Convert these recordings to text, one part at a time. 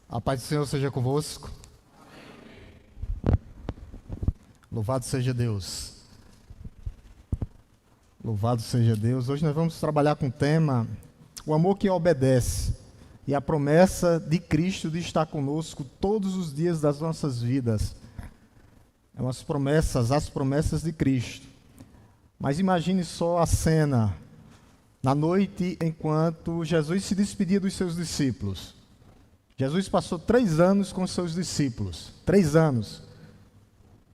A paz do Senhor seja convosco. Louvado seja Deus. Louvado seja Deus. Hoje nós vamos trabalhar com o tema o amor que obedece e a promessa de Cristo de estar conosco todos os dias das nossas vidas. As promessas de Cristo. Mas imagine só a cena na noite enquanto Jesus se despedia dos seus discípulos. Jesus passou 3 anos com seus discípulos. 3 anos.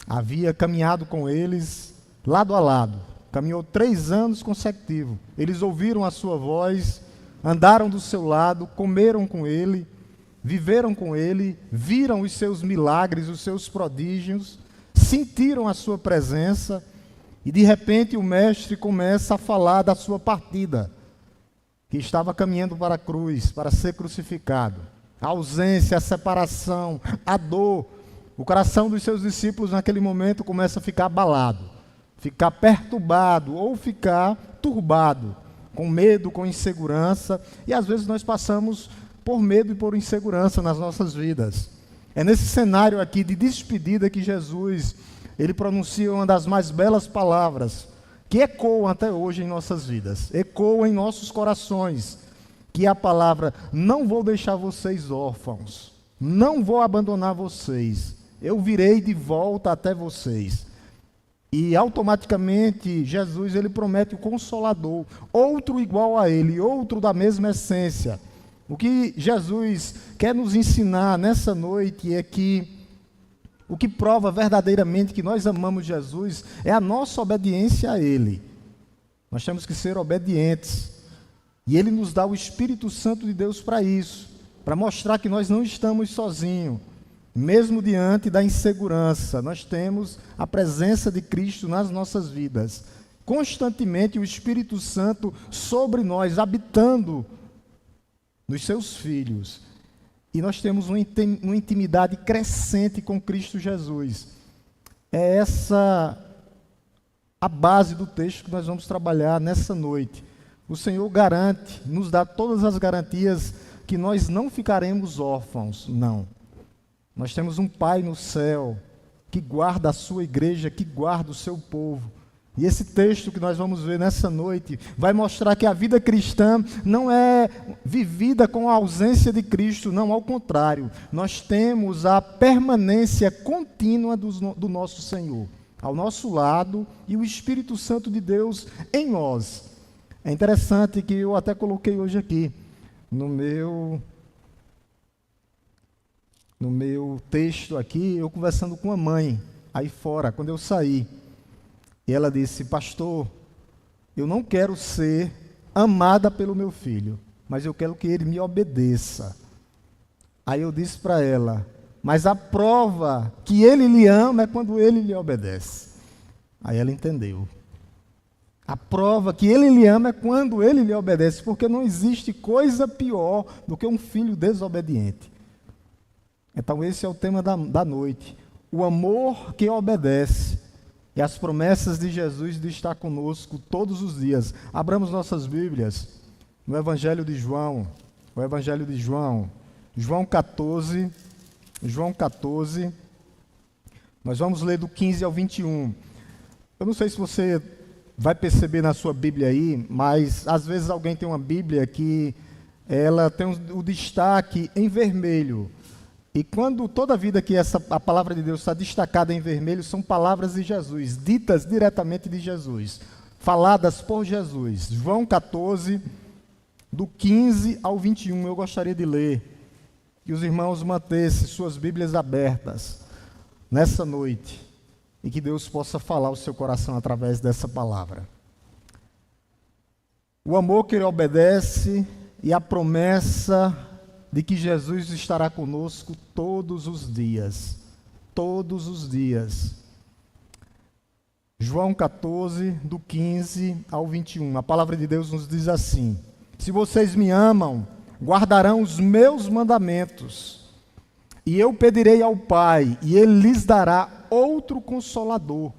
Havia caminhado com eles lado a lado. Caminhou 3 anos consecutivos. Eles ouviram a sua voz, andaram do seu lado, comeram com ele, viveram com ele, viram os seus milagres, os seus prodígios, sentiram a sua presença e de repente o mestre começa a falar da sua partida, que estava caminhando para a cruz, para ser crucificado. A ausência, a separação, a dor. O coração dos seus discípulos naquele momento começa a ficar abalado, ficar perturbado ou ficar turbado, com medo, com insegurança. E às vezes nós passamos por medo e por insegurança nas nossas vidas. É nesse cenário aqui de despedida que Jesus, ele pronuncia uma das mais belas palavras, que ecoam até hoje em nossas vidas, ecoam em nossos corações, que é a palavra: não vou deixar vocês órfãos, não vou abandonar vocês, eu virei de volta até vocês. E automaticamente Jesus, ele promete o Consolador, outro igual a ele, outro da mesma essência. O que Jesus quer nos ensinar nessa noite é que o que prova verdadeiramente que nós amamos Jesus é a nossa obediência a ele. Nós temos que ser obedientes. E ele nos dá o Espírito Santo de Deus para isso, para mostrar que nós não estamos sozinhos. Mesmo diante da insegurança, nós temos a presença de Cristo nas nossas vidas. Constantemente o Espírito Santo sobre nós, habitando nos seus filhos. E nós temos uma intimidade crescente com Cristo Jesus. É essa a base do texto que nós vamos trabalhar nessa noite. O Senhor garante, nos dá todas as garantias que nós não ficaremos órfãos, não. Nós temos um Pai no céu que guarda a sua igreja, que guarda o seu povo. E esse texto que nós vamos ver nessa noite vai mostrar que a vida cristã não é vivida com a ausência de Cristo, não, ao contrário. Nós temos a permanência contínua do nosso Senhor ao nosso lado e o Espírito Santo de Deus em nós. É interessante que eu até coloquei hoje aqui no meu texto aqui, eu conversando com a mãe aí fora, quando eu saí. E ela disse: pastor, eu não quero ser amada pelo meu filho, mas eu quero que ele me obedeça. Aí eu disse para ela: mas a prova que ele lhe ama é quando ele lhe obedece. Aí ela entendeu. A prova que ele lhe ama é quando ele lhe obedece, porque não existe coisa pior do que um filho desobediente. Então esse é o tema da noite. O amor que obedece e as promessas de Jesus de estar conosco todos os dias. Abramos nossas Bíblias no Evangelho de João. O Evangelho de João. João 14. Nós vamos ler do 15 ao 21. Eu não sei se você vai perceber na sua Bíblia aí, mas às vezes alguém tem uma Bíblia que ela tem o destaque em vermelho. E quando toda vida que a palavra de Deus está destacada em vermelho, são palavras de Jesus, ditas diretamente de Jesus, faladas por Jesus. João 14, do 15 ao 21, eu gostaria de ler. Que os irmãos mantessem suas Bíblias abertas nessa noite e que Deus possa falar ao seu coração através dessa palavra. O amor que ele obedece e a promessa de que Jesus estará conosco todos os dias. Todos os dias. João 14, do 15 ao 21. A palavra de Deus nos diz assim: se vocês me amam, guardarão os meus mandamentos, e eu pedirei ao Pai, e ele lhes dará outro Consolador,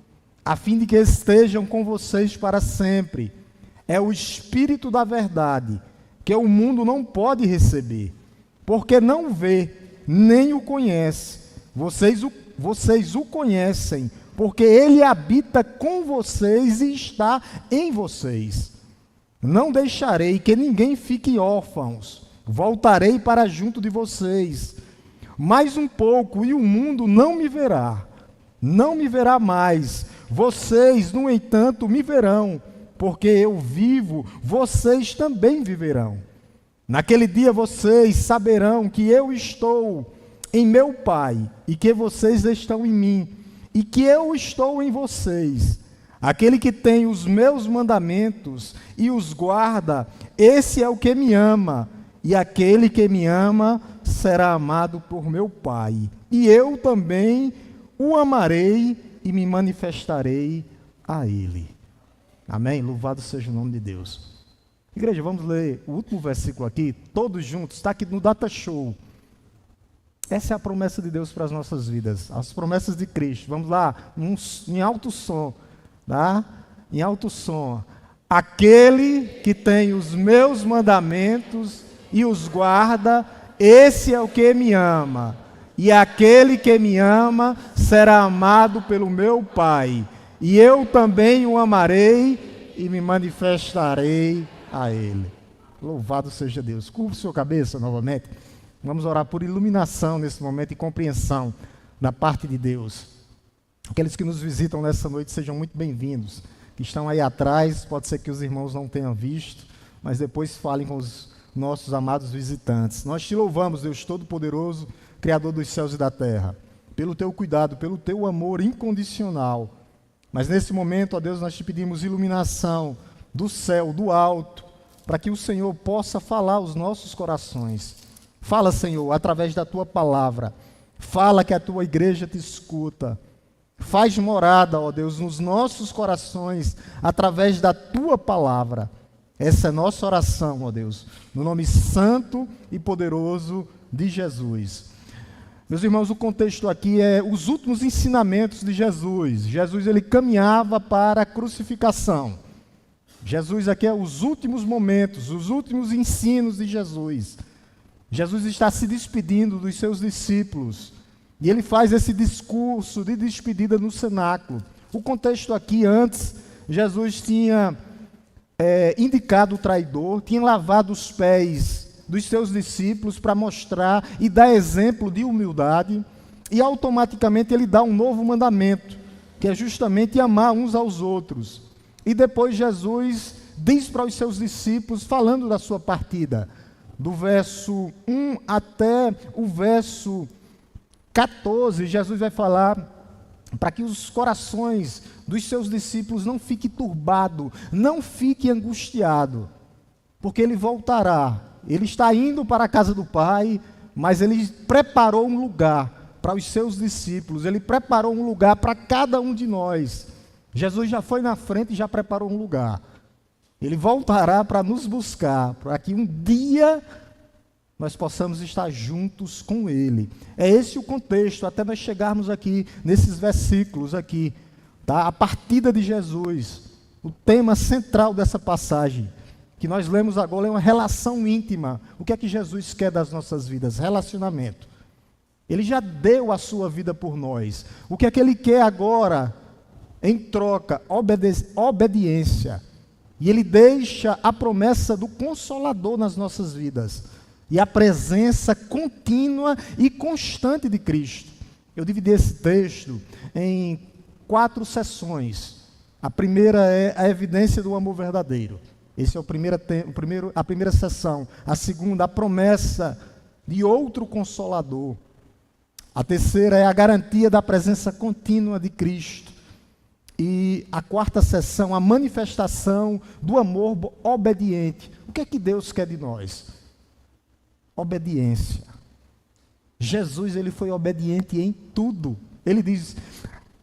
a fim de que estejam com vocês para sempre. É o Espírito da verdade, que o mundo não pode receber, porque não vê nem o conhece. Vocês o conhecem, porque ele habita com vocês e está em vocês. Não deixarei que ninguém fique órfãos. Voltarei para junto de vocês. Mais um pouco e o mundo não me verá. Não me verá mais. Vocês, no entanto, me verão. Porque eu vivo, vocês também viverão. Naquele dia vocês saberão que eu estou em meu Pai e que vocês estão em mim e que eu estou em vocês. Aquele que tem os meus mandamentos e os guarda, esse é o que me ama. E aquele que me ama será amado por meu Pai. E eu também o amarei e me manifestarei a ele. Amém? Louvado seja o nome de Deus. Igreja, vamos ler o último versículo aqui, todos juntos, está aqui no Data Show. Essa é a promessa de Deus para as nossas vidas, as promessas de Cristo. Vamos lá, em alto som, tá? Em alto som. Aquele que tem os meus mandamentos e os guarda, esse é o que me ama. E aquele que me ama será amado pelo meu Pai. E eu também o amarei e me manifestarei a ele. Louvado seja Deus. Curva sua cabeça novamente. Vamos orar por iluminação nesse momento e compreensão da parte de Deus. Aqueles que nos visitam nessa noite sejam muito bem-vindos. Que estão aí atrás, pode ser que os irmãos não tenham visto, mas depois falem com os nossos amados visitantes. Nós te louvamos, Deus Todo-Poderoso, Criador dos céus e da terra, pelo teu cuidado, pelo teu amor incondicional. Mas nesse momento, ó Deus, nós te pedimos iluminação do céu, do alto, para que o Senhor possa falar aos nossos corações. Fala, Senhor, através da tua palavra. Fala que a tua igreja te escuta. Faz morada, ó Deus, nos nossos corações, através da tua palavra. Essa é nossa oração, ó Deus, no nome santo e poderoso de Jesus. Meus irmãos, o contexto aqui é os últimos ensinamentos de Jesus. Jesus, ele caminhava para a crucificação. Jesus aqui é os últimos momentos, os últimos ensinos de Jesus. Jesus está se despedindo dos seus discípulos. E ele faz esse discurso de despedida no cenáculo. O contexto aqui, antes, Jesus tinha indicado o traidor, tinha lavado os pés dos seus discípulos para mostrar e dar exemplo de humildade, e automaticamente ele dá um novo mandamento, que é justamente amar uns aos outros. E depois Jesus diz para os seus discípulos, falando da sua partida, do verso 1 até o verso 14, Jesus vai falar para que os corações dos seus discípulos não fiquem turbados, não fiquem angustiados, porque ele voltará. Ele está indo para a casa do Pai, mas ele preparou um lugar para os seus discípulos, ele preparou um lugar para cada um de nós. Jesus já foi na frente e já preparou um lugar. Ele voltará para nos buscar, para que um dia nós possamos estar juntos com Ele. É esse o contexto, até nós chegarmos aqui, nesses versículos aqui, tá? A partida de Jesus, o tema central dessa passagem, que nós lemos agora, é uma relação íntima. O que é que Jesus quer das nossas vidas? Relacionamento. Ele já deu a sua vida por nós. O que é que Ele quer agora? Em troca, obediência. E Ele deixa a promessa do Consolador nas nossas vidas. E a presença contínua e constante de Cristo. Eu dividi esse texto em 4 sessões. A primeira é a evidência do amor verdadeiro. Esse é a primeira sessão. A segunda, a promessa de outro Consolador. A terceira é a garantia da presença contínua de Cristo. E a quarta sessão, a manifestação do amor obediente. O que é que Deus quer de nós? Obediência. Jesus, ele foi obediente em tudo. Ele diz,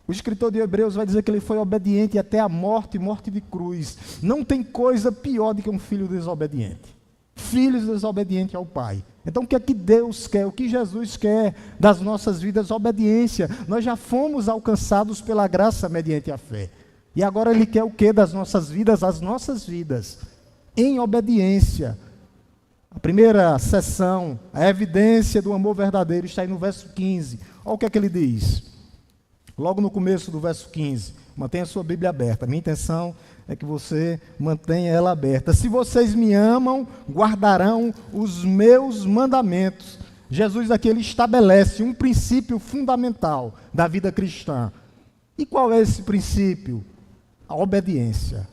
o escritor de Hebreus vai dizer que ele foi obediente até a morte, morte de cruz. Não tem coisa pior do que um filho desobediente. Filhos desobedientes ao Pai. Então o que é que Deus quer? O que Jesus quer das nossas vidas? Obediência. Nós já fomos alcançados pela graça mediante a fé. E agora Ele quer o que das nossas vidas? As nossas vidas em obediência. A primeira seção, a evidência do amor verdadeiro, está aí no verso 15. Olha o que é que ele diz. Logo no começo do verso 15. Mantenha a sua Bíblia aberta. Minha intenção é que você mantenha ela aberta. Se vocês me amam, guardarão os meus mandamentos. Jesus aqui ele estabelece um princípio fundamental da vida cristã. E qual é esse princípio? A obediência.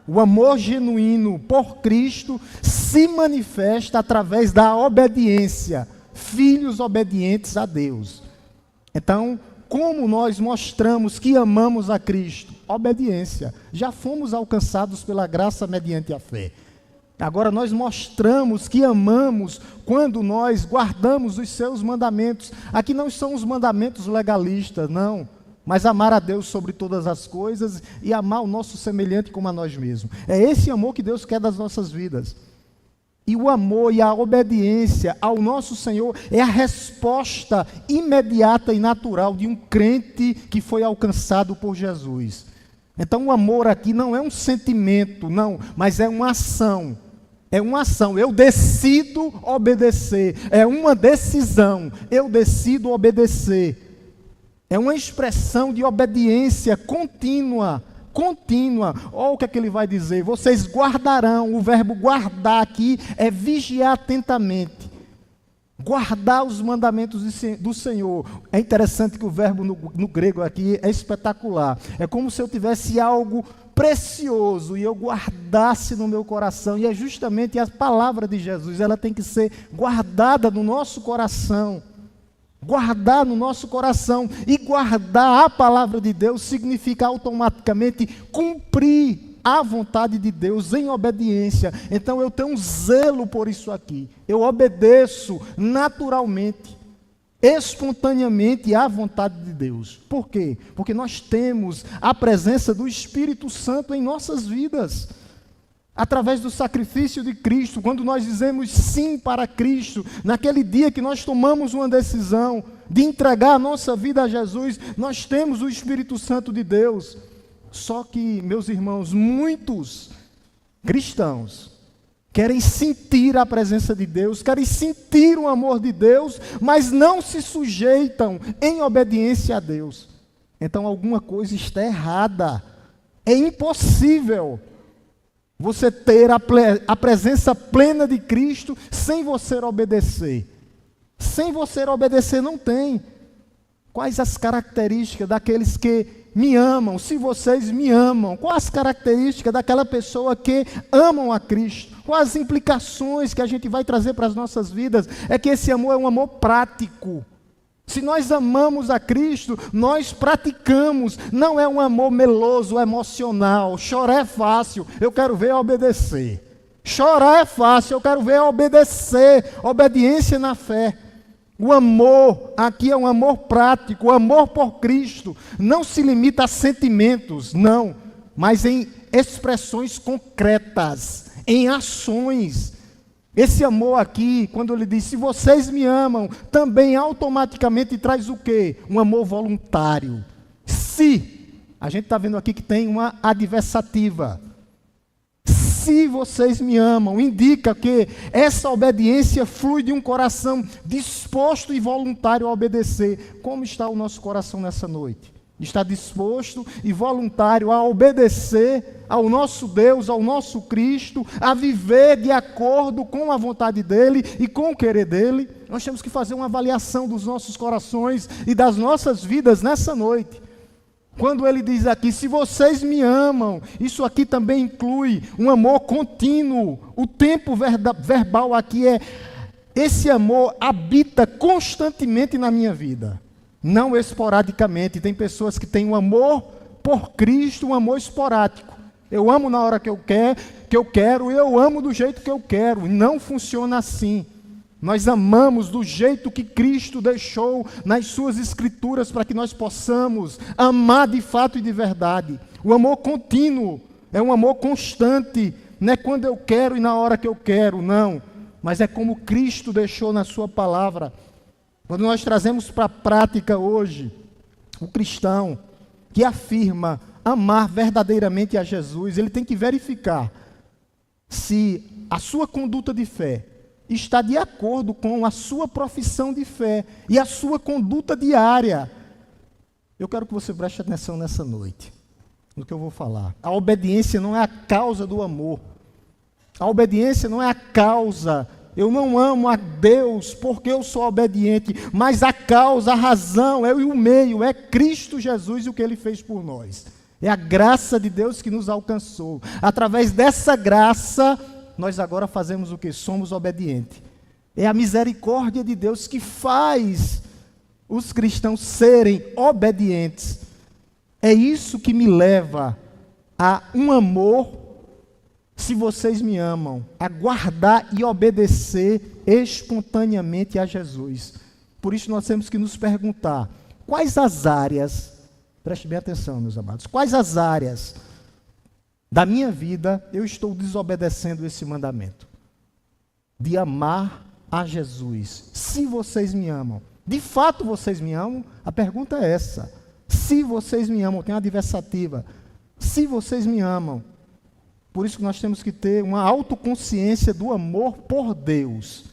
O amor genuíno por Cristo se manifesta através da obediência. Filhos obedientes a Deus. Então, como nós mostramos que amamos a Cristo? Obediência. Já fomos alcançados pela graça mediante a fé. Agora nós mostramos que amamos quando nós guardamos os seus mandamentos. Aqui não são os mandamentos legalistas, não. Mas amar a Deus sobre todas as coisas e amar o nosso semelhante como a nós mesmos. É esse amor que Deus quer das nossas vidas. E o amor e a obediência ao nosso Senhor é a resposta imediata e natural de um crente que foi alcançado por Jesus. Então o amor aqui não é um sentimento, não, mas é uma ação. É uma ação, eu decido obedecer. É uma decisão, eu decido obedecer. É uma expressão de obediência contínua. Olha o que é que ele vai dizer. Vocês guardarão, o verbo guardar aqui é vigiar atentamente. Guardar os mandamentos do Senhor. É interessante que o verbo no grego aqui é espetacular. É como se eu tivesse algo precioso e eu guardasse no meu coração. E é justamente a palavra de Jesus. Ela tem que ser guardada no nosso coração. Guardar no nosso coração. E guardar a palavra de Deus significa automaticamente cumprir a vontade de Deus em obediência. Então eu tenho um zelo por isso aqui. Eu obedeço naturalmente, espontaneamente à vontade de Deus. Por quê? Porque nós temos a presença do Espírito Santo em nossas vidas. Através do sacrifício de Cristo, quando nós dizemos sim para Cristo, naquele dia que nós tomamos uma decisão de entregar a nossa vida a Jesus, nós temos o Espírito Santo de Deus. Só que, meus irmãos, muitos cristãos querem sentir a presença de Deus, querem sentir o amor de Deus, mas não se sujeitam em obediência a Deus. Então alguma coisa está errada. É impossível você ter a presença plena de Cristo sem você obedecer. Sem você obedecer não tem. Quais as características daqueles que me amam? Se vocês me amam, quais as características daquela pessoa que amam a Cristo? Quais as implicações que a gente vai trazer para as nossas vidas? É que esse amor é um amor prático. Se nós amamos a Cristo, nós praticamos. Não é um amor meloso, emocional. Chorar é fácil, eu quero ver obedecer. Chorar é fácil, eu quero ver obedecer. Obediência na fé. O amor aqui é um amor prático. O amor por Cristo não se limita a sentimentos, não. Mas em expressões concretas, em ações. Esse amor aqui, quando ele diz, se vocês me amam, também automaticamente traz o quê? Um amor voluntário. Se, a gente está vendo aqui que tem uma adversativa. Se vocês me amam, indica que essa obediência flui de um coração disposto e voluntário a obedecer. Como está o nosso coração nessa noite? Está disposto e voluntário a obedecer ao nosso Deus, ao nosso Cristo, a viver de acordo com a vontade dEle e com o querer dEle? Nós temos que fazer uma avaliação dos nossos corações e das nossas vidas nessa noite. Quando ele diz aqui, se vocês me amam, isso aqui também inclui um amor contínuo. O tempo verbal aqui é, esse amor habita constantemente na minha vida. Não esporadicamente. Tem pessoas que têm um amor por Cristo, um amor esporádico. Eu amo na hora que eu quero, eu amo do jeito que eu quero. Não funciona assim. Nós amamos do jeito que Cristo deixou nas suas escrituras para que nós possamos amar de fato e de verdade. O amor contínuo é um amor constante. Não é quando eu quero e na hora que eu quero, não. Mas é como Cristo deixou na sua palavra. Quando nós trazemos para a prática hoje, o cristão que afirma amar verdadeiramente a Jesus, ele tem que verificar se a sua conduta de fé está de acordo com a sua profissão de fé e a sua conduta diária. Eu quero que você preste atenção nessa noite, no que eu vou falar. A obediência não é a causa do amor. A obediência não é a causa. Eu não amo a Deus porque eu sou obediente, mas a causa, a razão, é o meio, é Cristo Jesus e o que Ele fez por nós. É a graça de Deus que nos alcançou. Através dessa graça, nós agora fazemos o que? Somos obedientes. É a misericórdia de Deus que faz os cristãos serem obedientes. É isso que me leva a um amor, se vocês me amam, a guardar e obedecer espontaneamente a Jesus. Por isso nós temos que nos perguntar, quais as áreas, preste bem atenção, meus amados, quais as áreas da minha vida eu estou desobedecendo esse mandamento? De amar a Jesus. Se vocês me amam, de fato vocês me amam? A pergunta é essa. Se vocês me amam, tem uma adversativa. Se vocês me amam. Por isso que nós temos que ter uma autoconsciência do amor por Deus.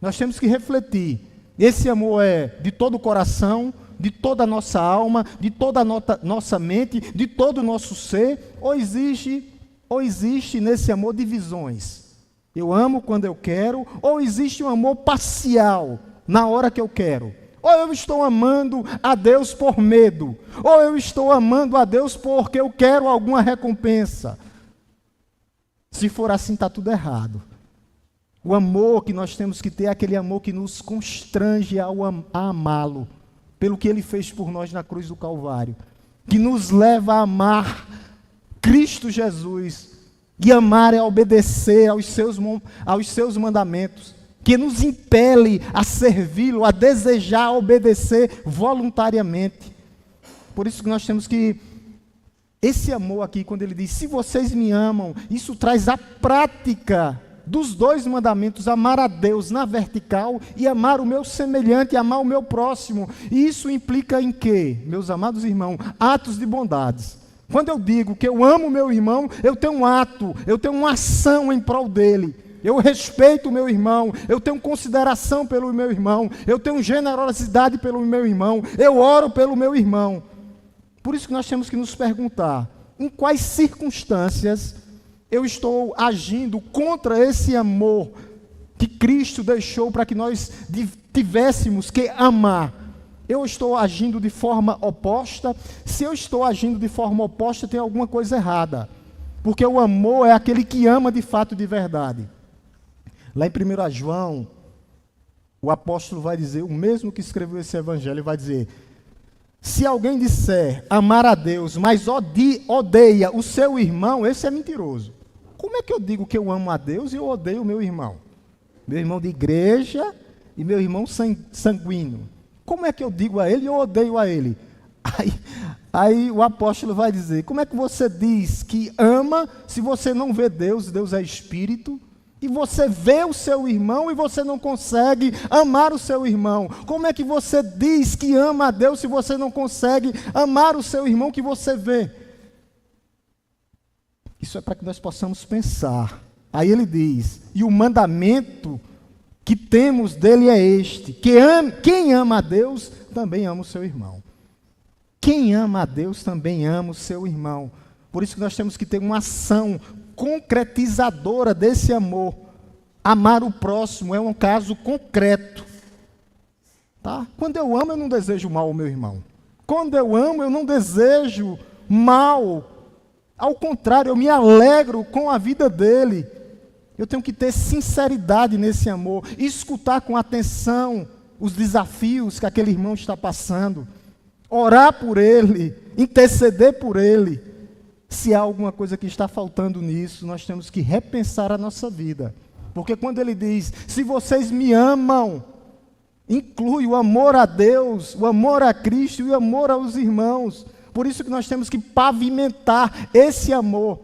Nós temos que refletir. Esse amor é de todo o coração, de toda a nossa alma, de toda a nossa mente, de todo o nosso ser, ou existe nesse amor divisões? Eu amo quando eu quero, ou existe um amor parcial, na hora que eu quero? Ou eu estou amando a Deus por medo, ou eu estou amando a Deus porque eu quero alguma recompensa? Se for assim, está tudo errado. O amor que nós temos que ter é aquele amor que nos constrange a amá-lo, pelo que Ele fez por nós na cruz do Calvário, que nos leva a amar Cristo Jesus, e amar é obedecer aos seus mandamentos, que nos impele a servi-lo, a desejar obedecer voluntariamente. Por isso que nós temos que, esse amor aqui, quando ele diz, se vocês me amam, isso traz a prática dos dois mandamentos, amar a Deus na vertical e amar o meu semelhante, amar o meu próximo. E isso implica em quê, meus amados irmãos? Atos de bondades. Quando eu digo que eu amo o meu irmão, eu tenho um ato, eu tenho uma ação em prol dele. Eu respeito o meu irmão, eu tenho consideração pelo meu irmão, eu tenho generosidade pelo meu irmão, eu oro pelo meu irmão. Por isso que nós temos que nos perguntar, em quais circunstâncias eu estou agindo contra esse amor que Cristo deixou para que nós tivéssemos que amar? Eu estou agindo de forma oposta? Se eu estou agindo de forma oposta, tem alguma coisa errada. Porque o amor é aquele que ama de fato, de verdade. Lá em 1 João, o apóstolo vai dizer, o mesmo que escreveu esse evangelho, vai dizer, se alguém disser amar a Deus, mas odeia o seu irmão, esse é mentiroso. Como é que eu digo que eu amo a Deus e eu odeio o meu irmão? Meu irmão de igreja e meu irmão sanguíneo. Como é que eu digo a ele e eu odeio a ele? Aí o apóstolo vai dizer, como é que você diz que ama se você não vê Deus, Deus é Espírito, e você vê o seu irmão e você não consegue amar o seu irmão? Como é que você diz que ama a Deus se você não consegue amar o seu irmão que você vê? Isso é para que nós possamos pensar. Aí ele diz, e o mandamento que temos dele é este, quem ama a Deus também ama o seu irmão. Quem ama a Deus também ama o seu irmão. Por isso que nós temos que ter uma ação concretizadora desse amor. Amar o próximo é um caso concreto. Tá? Quando eu amo, eu não desejo mal ao meu irmão. Quando eu amo, eu não desejo mal. Ao contrário, eu me alegro com a vida dele. Eu tenho que ter sinceridade nesse amor, escutar com atenção os desafios que aquele irmão está passando, orar por ele, interceder por ele. Se há alguma coisa que está faltando nisso, nós temos que repensar a nossa vida. Porque quando ele diz, se vocês me amam, inclui o amor a Deus, o amor a Cristo e o amor aos irmãos. Por isso que nós temos que pavimentar esse amor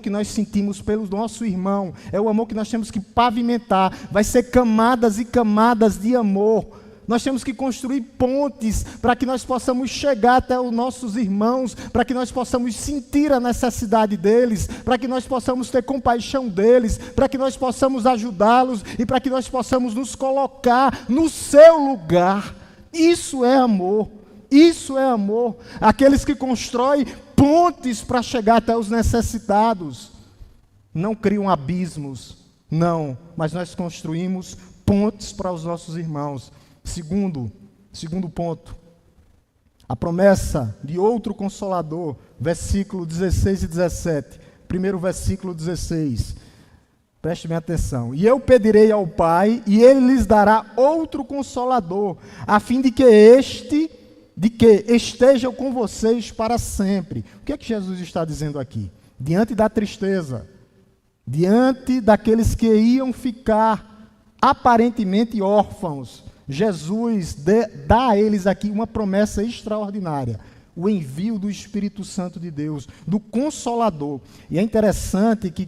que nós sentimos pelo nosso irmão, é o amor que nós temos que pavimentar. Vai ser camadas e camadas de amor, Nós temos que construir pontes para que nós possamos chegar até os nossos irmãos, para que nós possamos sentir a necessidade deles, para que nós possamos ter compaixão deles, para que nós possamos ajudá-los e para que nós possamos nos colocar no seu lugar. Isso é amor. Isso é amor. Aqueles que constroem pontes para chegar até os necessitados. Não criam abismos, não, mas nós construímos pontes para os nossos irmãos. Segundo ponto, a promessa de outro Consolador, versículo 16 e 17. Primeiro versículo 16, preste bem atenção. E eu pedirei ao Pai, e Ele lhes dará outro Consolador, a fim de que estejam com vocês para sempre. O que é que Jesus está dizendo aqui? Diante da tristeza, diante daqueles que iam ficar aparentemente órfãos, Jesus dá a eles aqui uma promessa extraordinária, o envio do Espírito Santo de Deus, do Consolador. E é interessante que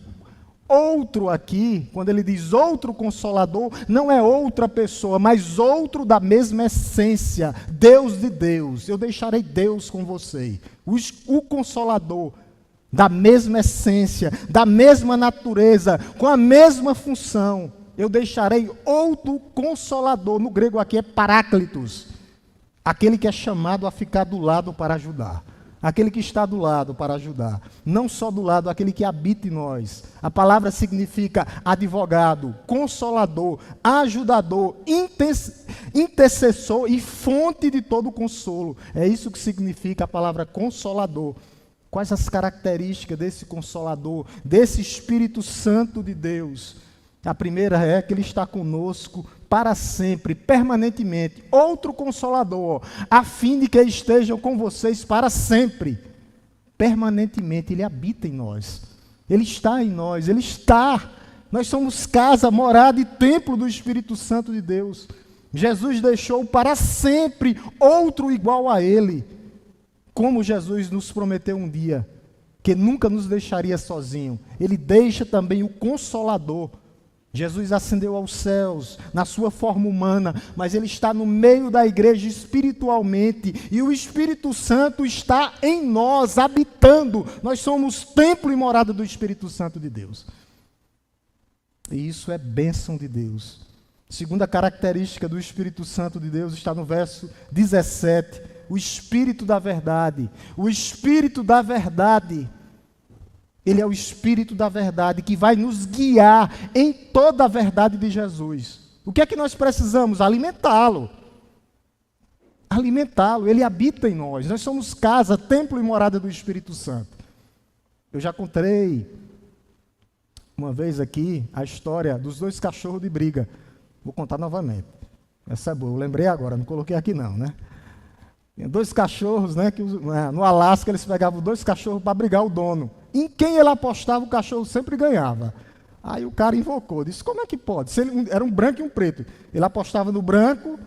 outro aqui, quando ele diz outro Consolador, não é outra pessoa, mas outro da mesma essência, Deus de Deus. Eu deixarei Deus com você, o Consolador, da mesma essência, da mesma natureza, com a mesma função. Eu deixarei outro Consolador, no grego aqui é Paráclitos, aquele que é chamado a ficar do lado para ajudar, aquele que está do lado para ajudar, não só do lado, aquele que habita em nós. A palavra significa advogado, consolador, ajudador, intercessor e fonte de todo consolo. É isso que significa a palavra Consolador. Quais as características desse Consolador, desse Espírito Santo de Deus? A primeira é que Ele está conosco para sempre, permanentemente. Outro Consolador, a fim de que estejam com vocês para sempre. Permanentemente, Ele habita em nós. Ele está em nós, Ele está. Nós somos casa, morada e templo do Espírito Santo de Deus. Jesus deixou para sempre outro igual a Ele. Como Jesus nos prometeu um dia, que nunca nos deixaria sozinho. Ele deixa também o Consolador. Jesus ascendeu aos céus, na sua forma humana, mas Ele está no meio da igreja espiritualmente, e o Espírito Santo está em nós, habitando. Nós somos templo e morada do Espírito Santo de Deus. E isso é bênção de Deus. Segunda característica do Espírito Santo de Deus está no verso 17, o Espírito da verdade. O Espírito da verdade, Ele é o Espírito da verdade que vai nos guiar em toda a verdade de Jesus. O que é que nós precisamos? Alimentá-lo. Alimentá-lo, Ele habita em nós. Nós somos casa, templo e morada do Espírito Santo. Eu já contei uma vez aqui a história dos 2 cachorros de briga. Vou contar novamente. Essa é boa, eu lembrei agora, não coloquei aqui não, né? Tinha 2 cachorros, né? Que no Alasca eles pegavam 2 cachorros para brigar o dono. Em quem ele apostava, o cachorro sempre ganhava. Aí o cara invocou, disse, como é que pode? Se ele, era um branco e um preto. Ele apostava no branco,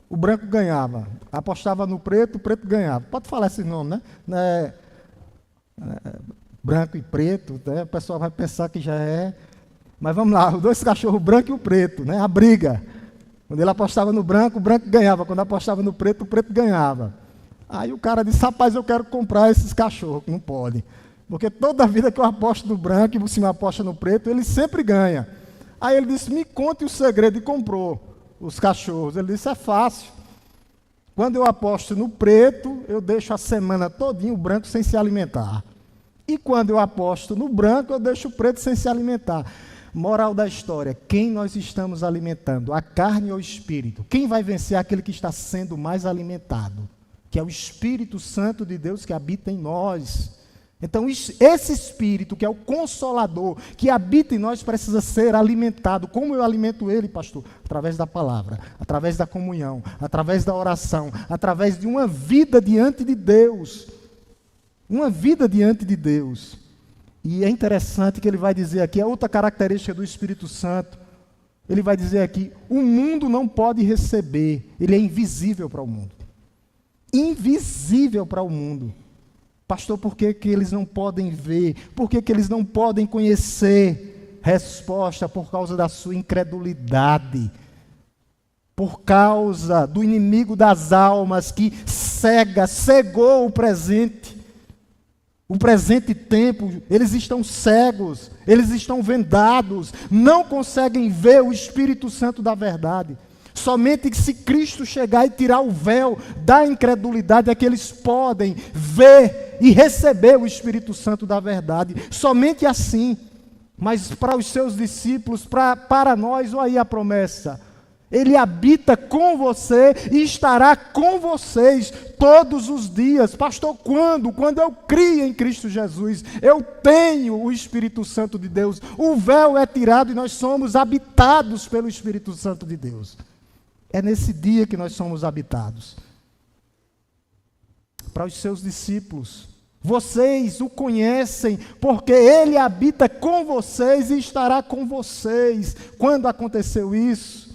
o branco ganhava. Apostava no preto, o preto ganhava. Pode falar esse nome, né? Branco e preto, né? O pessoal vai pensar que já é. Mas vamos lá, os 2 cachorros, o branco e o preto, né? A briga. Quando ele apostava no branco, o branco ganhava. Quando apostava no preto, o preto ganhava. Aí o cara disse, rapaz, eu quero comprar esses cachorros. Não pode. Porque toda vida que eu aposto no branco e você me aposta no preto, ele sempre ganha. Aí ele disse, me conte o segredo, e comprou os cachorros. Ele disse, é fácil. Quando eu aposto no preto, eu deixo a semana todinha o branco sem se alimentar. E quando eu aposto no branco, eu deixo o preto sem se alimentar. Moral da história, quem nós estamos alimentando? A carne ou o espírito? Quem vai vencer é aquele que está sendo mais alimentado? Que é o Espírito Santo de Deus que habita em nós. Então, esse Espírito, que é o Consolador, que habita em nós, precisa ser alimentado. Como eu alimento ele, pastor? Através da palavra, através da comunhão, através da oração, através de uma vida diante de Deus. Uma vida diante de Deus. E é interessante que ele vai dizer aqui, a outra característica do Espírito Santo, ele vai dizer aqui, o mundo não pode receber, ele é invisível para o mundo. Invisível para o mundo. Pastor, por que eles não podem ver? Por que eles não podem conhecer? Resposta, por causa da sua incredulidade. por causa do inimigo das almas que cegou o presente tempo. Eles estão cegos, eles estão vendados, não conseguem ver o Espírito Santo da verdade. Somente se Cristo chegar e tirar o véu da incredulidade é que eles podem ver e receber o Espírito Santo da verdade. Somente assim. Mas para os seus discípulos, para nós, olha aí a promessa. Ele habita com você e estará com vocês todos os dias. Pastor, quando? Quando eu crio em Cristo Jesus, eu tenho o Espírito Santo de Deus. O véu é tirado e nós somos habitados pelo Espírito Santo de Deus. É nesse dia que nós somos habitados. Para os seus discípulos, vocês o conhecem, porque Ele habita com vocês e estará com vocês. Quando aconteceu isso?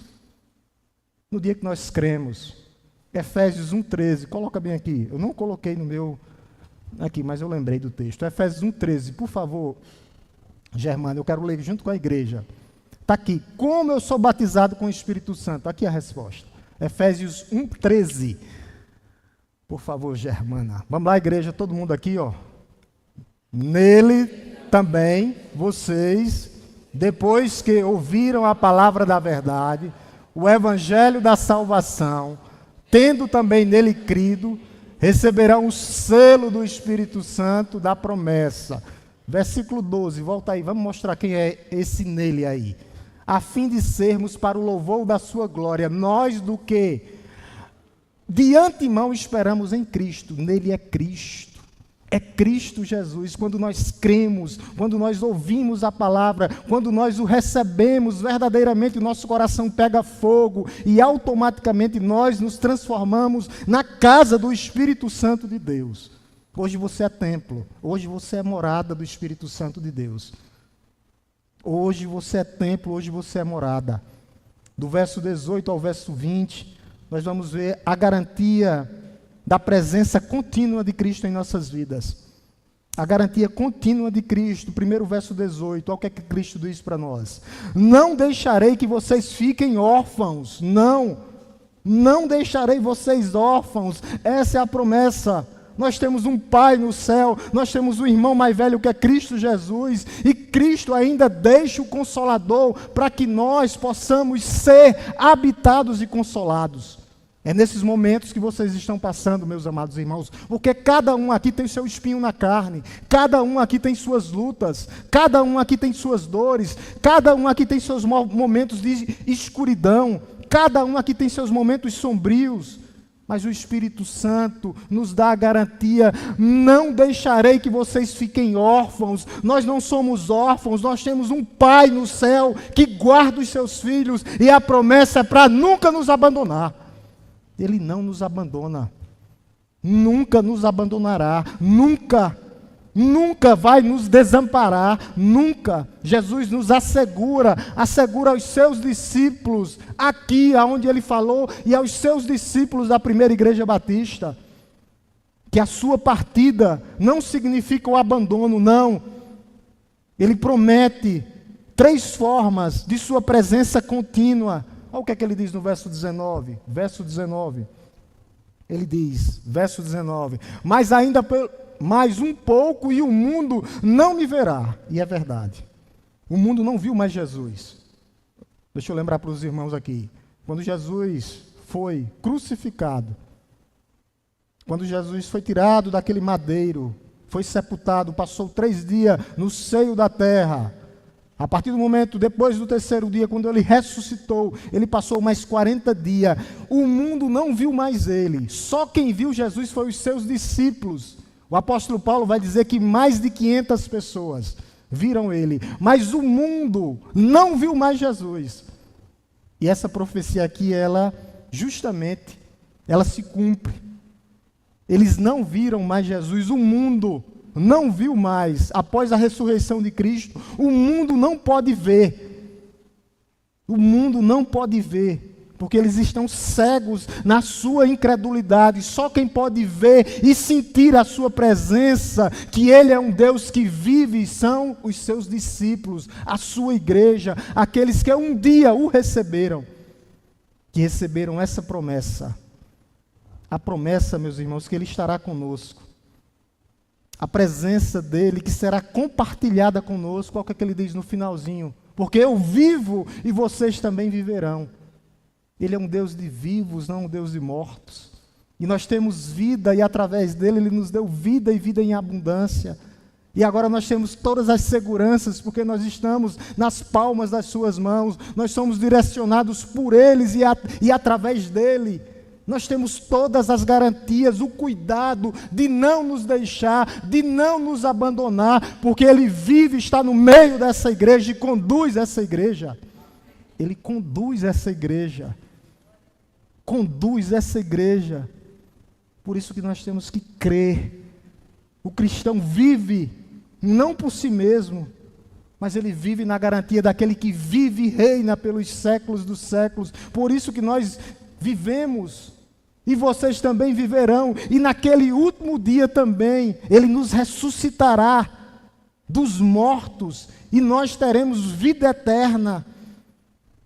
No dia que nós cremos. Efésios 1,13, coloca bem aqui. Eu não coloquei no meu aqui, mas eu lembrei do texto. Efésios 1,13, por favor, Germano, eu quero ler junto com a igreja. Está aqui, como eu sou batizado com o Espírito Santo. Aqui a resposta. Efésios 1,13. Por favor, Germana. Vamos lá, igreja, todo mundo aqui, ó. Nele também, vocês, depois que ouviram a palavra da verdade, o evangelho da salvação, tendo também nele crido, receberão o selo do Espírito Santo da promessa. Versículo 12, volta aí, vamos mostrar quem é esse nele aí. A fim de sermos para o louvor da sua glória, nós do que de antemão esperamos em Cristo. Nele é Cristo. É Cristo Jesus. Quando nós cremos, quando nós ouvimos a palavra, quando nós o recebemos, verdadeiramente o nosso coração pega fogo e automaticamente nós nos transformamos na casa do Espírito Santo de Deus. Hoje você é templo, hoje você é morada do Espírito Santo de Deus. Hoje você é templo, hoje você é morada. Do verso 18 ao verso 20, nós vamos ver a garantia da presença contínua de Cristo em nossas vidas. A garantia contínua de Cristo. Primeiro verso 18, olha o que é que Cristo diz para nós. Não deixarei que vocês fiquem órfãos. Não deixarei vocês órfãos. Essa é a promessa. Nós temos um Pai no céu, nós temos um irmão mais velho que é Cristo Jesus, e Cristo ainda deixa o Consolador para que nós possamos ser habitados e consolados. É nesses momentos que vocês estão passando, meus amados irmãos, porque cada um aqui tem seu espinho na carne, cada um aqui tem suas lutas, cada um aqui tem suas dores, cada um aqui tem seus momentos de escuridão, cada um aqui tem seus momentos sombrios. Mas o Espírito Santo nos dá a garantia, não deixarei que vocês fiquem órfãos. Nós não somos órfãos, nós temos um Pai no céu que guarda os seus filhos, e a promessa é para nunca nos abandonar. Ele não nos abandona, nunca nos abandonará, nunca vai nos desamparar, nunca. Jesus nos assegura aos seus discípulos, aqui aonde ele falou, e aos seus discípulos da primeira igreja batista, que a sua partida não significa o abandono, não. Ele promete 3 formas de sua presença contínua. Olha o que é que ele diz no verso 19. Verso 19. Ele diz, verso 19, mas ainda mais um pouco e o mundo não me verá. E é verdade. O mundo não viu mais Jesus. Deixa eu lembrar para os irmãos aqui. Quando Jesus foi crucificado, quando Jesus foi tirado daquele madeiro, foi sepultado, passou 3 dias no seio da terra. A partir do momento, depois do 3º dia, quando ele ressuscitou, ele passou mais 40 dias. O mundo não viu mais ele. Só quem viu Jesus foi os seus discípulos. O apóstolo Paulo vai dizer que mais de 500 pessoas viram ele. Mas o mundo não viu mais Jesus. E essa profecia aqui, ela se cumpre. Eles não viram mais Jesus. O mundo não viu mais. Após a ressurreição de Cristo, o mundo não pode ver. O mundo não pode ver. Porque eles estão cegos na sua incredulidade. Só quem pode ver e sentir a sua presença, que Ele é um Deus que vive, são os seus discípulos, a sua igreja, aqueles que um dia o receberam. que receberam essa promessa. A promessa, meus irmãos, que Ele estará conosco. A presença dEle que será compartilhada conosco. Olha o que Ele diz no finalzinho. Porque eu vivo e vocês também viverão. Ele é um Deus de vivos, não um Deus de mortos. E nós temos vida e através dEle Ele nos deu vida e vida em abundância. E agora nós temos todas as seguranças, porque nós estamos nas palmas das suas mãos, nós somos direcionados por eles e através dele. Nós temos todas as garantias, o cuidado de não nos deixar, de não nos abandonar, porque ele vive, está no meio dessa igreja e conduz essa igreja. Ele conduz essa igreja. Conduz essa igreja. Por isso que nós temos que crer. O cristão vive não por si mesmo, mas ele vive na garantia daquele que vive e reina pelos séculos dos séculos. Por isso que nós vivemos, e vocês também viverão, e naquele último dia também, Ele nos ressuscitará dos mortos, e nós teremos vida eterna.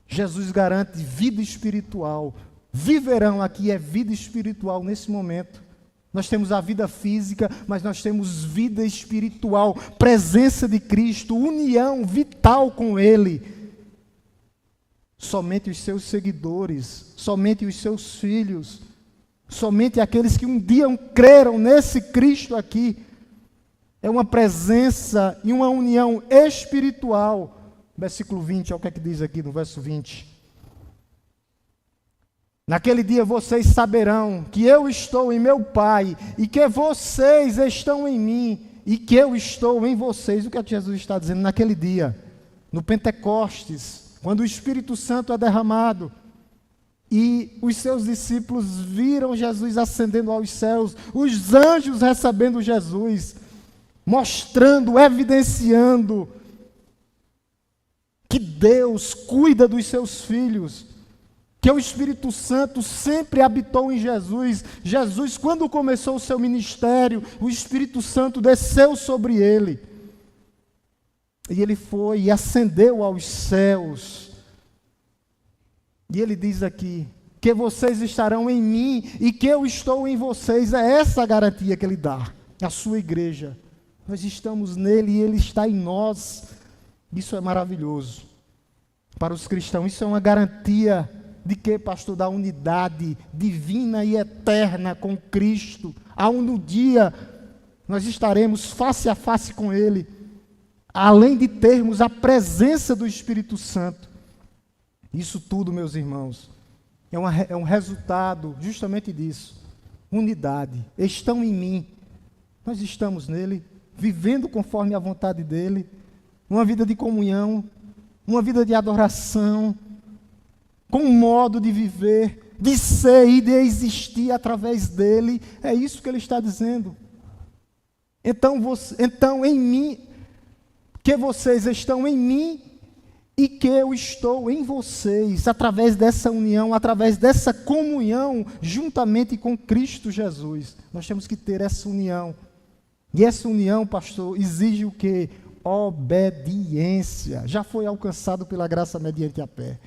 Jesus garante vida espiritual. Viverão aqui é vida espiritual nesse momento. Nós temos a vida física, mas nós temos vida espiritual, presença de Cristo, união vital com Ele. Somente os seus seguidores, somente os seus filhos, somente aqueles que um dia creram nesse Cristo aqui, é uma presença e uma união espiritual. Versículo 20, olha o que é que diz aqui no verso 20. Naquele dia vocês saberão que eu estou em meu Pai, e que vocês estão em mim, e que eu estou em vocês. O que é que Jesus está dizendo naquele dia? No Pentecostes, quando o Espírito Santo é derramado, e os seus discípulos viram Jesus ascendendo aos céus, os anjos recebendo Jesus, mostrando, evidenciando que Deus cuida dos seus filhos, que o Espírito Santo sempre habitou em Jesus. Jesus, quando começou o seu ministério, o Espírito Santo desceu sobre ele. E ele foi e ascendeu aos céus. E ele diz aqui, que vocês estarão em mim e que eu estou em vocês. É essa a garantia que ele dá à sua igreja. Nós estamos nele e ele está em nós. Isso é maravilhoso. Para os cristãos, isso é uma garantia de que, pastor? Da unidade divina e eterna com Cristo. Aonde um dia nós estaremos face a face com Ele, além de termos a presença do Espírito Santo. Isso tudo, meus irmãos, é um resultado justamente disso. Unidade. Estão em mim. Nós estamos nele, vivendo conforme a vontade dEle, uma vida de comunhão, uma vida de adoração, com um modo de viver, de ser e de existir através dele. É isso que ele está dizendo. Então em mim, que vocês estão em mim e que eu estou em vocês, através dessa união, através dessa comunhão, juntamente com Cristo Jesus. Nós temos que ter essa união. E essa união, pastor, exige o quê? Obediência. Já foi alcançado pela graça mediante a fé.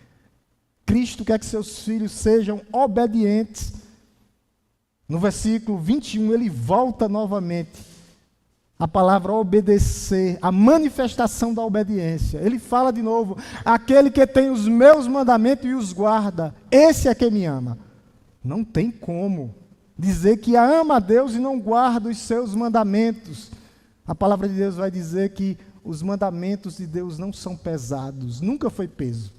Cristo quer que seus filhos sejam obedientes. No versículo 21, ele volta novamente. A palavra obedecer, a manifestação da obediência. Ele fala de novo, aquele que tem os meus mandamentos e os guarda, esse é quem me ama. Não tem como dizer que ama a Deus e não guarda os seus mandamentos. A palavra de Deus vai dizer que os mandamentos de Deus não são pesados, nunca foi peso.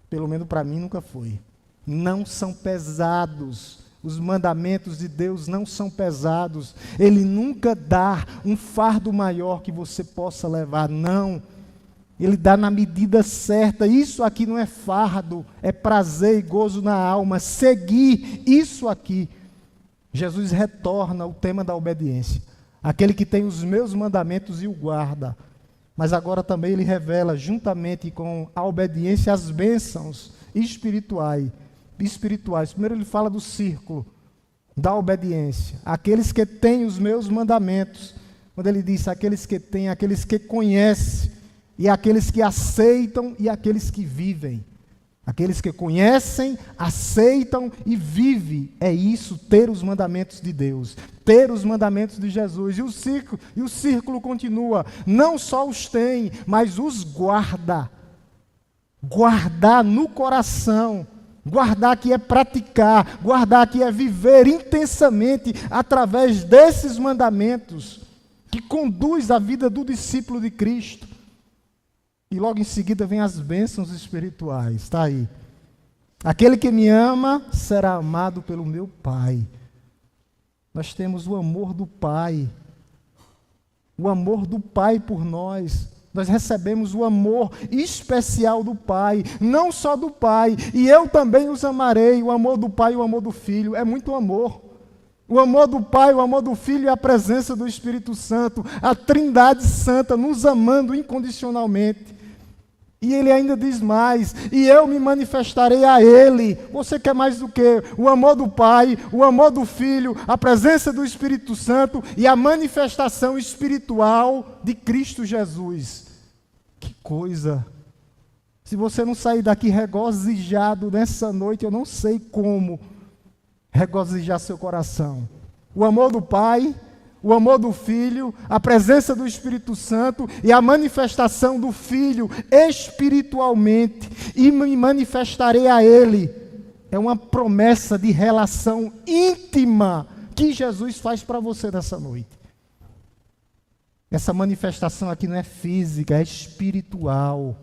Pelo menos para mim nunca foi. Não são pesados. Os mandamentos de Deus não são pesados. Ele nunca dá um fardo maior que você possa levar. Não. Ele dá na medida certa. Isso aqui não é fardo, é prazer e gozo na alma. Seguir isso aqui. Jesus retorna o tema da obediência. Aquele que tem os meus mandamentos e o guarda. Mas agora também ele revela, juntamente com a obediência, as bênçãos espirituais. Primeiro ele fala do círculo da obediência. Aqueles que têm os meus mandamentos. Quando ele diz aqueles que têm, aqueles que conhecem, e aqueles que aceitam e aqueles que vivem. Aqueles que conhecem, aceitam e vivem. É isso, ter os mandamentos de Deus, ter os mandamentos de Jesus. E o círculo continua. Não só os tem, mas os guarda. Guardar no coração. Guardar que é praticar. Guardar que é viver intensamente através desses mandamentos que conduz a vida do discípulo de Cristo. E logo em seguida vem as bênçãos espirituais, está aí. Aquele que me ama será amado pelo meu Pai. Nós temos o amor do Pai. O amor do Pai por nós. Nós recebemos o amor especial do Pai, não só do Pai. E eu também os amarei, o amor do Pai e o amor do Filho. É muito amor. O amor do Pai, o amor do Filho e a presença do Espírito Santo. A Trindade Santa nos amando incondicionalmente. E ele ainda diz mais, e eu me manifestarei a ele. Você quer mais do que o amor do Pai, o amor do Filho, a presença do Espírito Santo e a manifestação espiritual de Cristo Jesus. Que coisa! Se você não sair daqui regozijado nessa noite, eu não sei como regozijar seu coração. O amor do Pai, o amor do Filho, a presença do Espírito Santo e a manifestação do Filho espiritualmente, e me manifestarei a Ele. É uma promessa de relação íntima que Jesus faz para você nessa noite. Essa manifestação aqui não é física, é espiritual.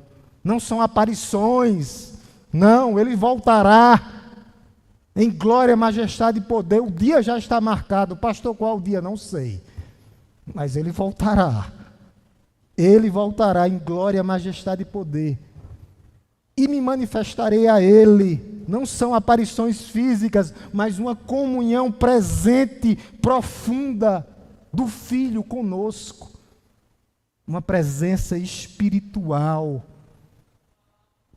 Não são aparições. Não, Ele voltará em glória, majestade e poder. O dia já está marcado. Pastor, qual o dia? Não sei. Mas Ele voltará. Ele voltará em glória, majestade e poder. E me manifestarei a Ele. Não são aparições físicas, mas uma comunhão presente, profunda do Filho conosco. Uma presença espiritual.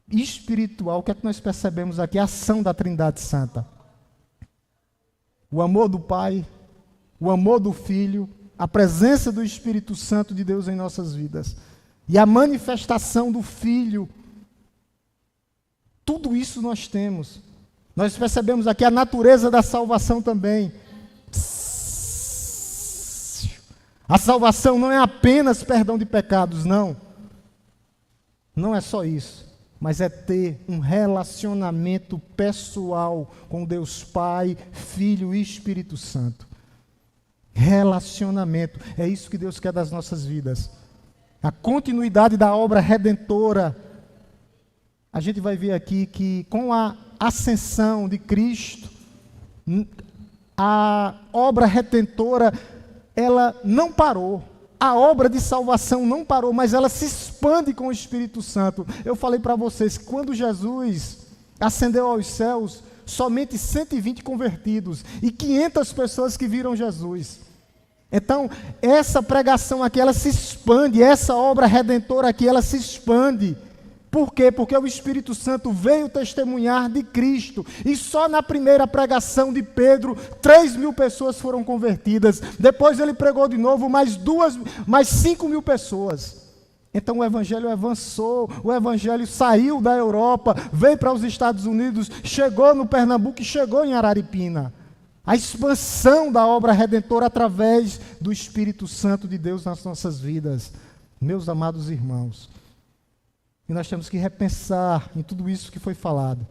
Espiritual, o que é que nós percebemos aqui? A ação da Trindade Santa. O amor do Pai, o amor do Filho, a presença do Espírito Santo de Deus em nossas vidas. E a manifestação do Filho. Tudo isso nós temos. Nós percebemos aqui a natureza da salvação também. A salvação não é apenas perdão de pecados, não. Não é só isso. Mas é ter um relacionamento pessoal com Deus Pai, Filho e Espírito Santo. Relacionamento. É isso que Deus quer das nossas vidas. A continuidade da obra redentora. A gente vai ver aqui que com a ascensão de Cristo, a obra redentora, ela não parou. A obra de salvação não parou, mas ela se expande com o Espírito Santo. Eu falei para vocês que quando Jesus ascendeu aos céus, somente 120 convertidos e 500 pessoas que viram Jesus. Então, essa pregação aqui, ela se expande, essa obra redentora aqui, ela se expande. Por quê? Porque o Espírito Santo veio testemunhar de Cristo. E só na primeira pregação de Pedro, 3.000 pessoas foram convertidas. Depois ele pregou de novo, mais 5.000 pessoas. Então o Evangelho avançou, o Evangelho saiu da Europa, veio para os Estados Unidos, chegou no Pernambuco e chegou em Araripina. A expansão da obra redentora através do Espírito Santo de Deus nas nossas vidas. Meus amados irmãos. E nós temos que repensar em tudo isso que foi falado,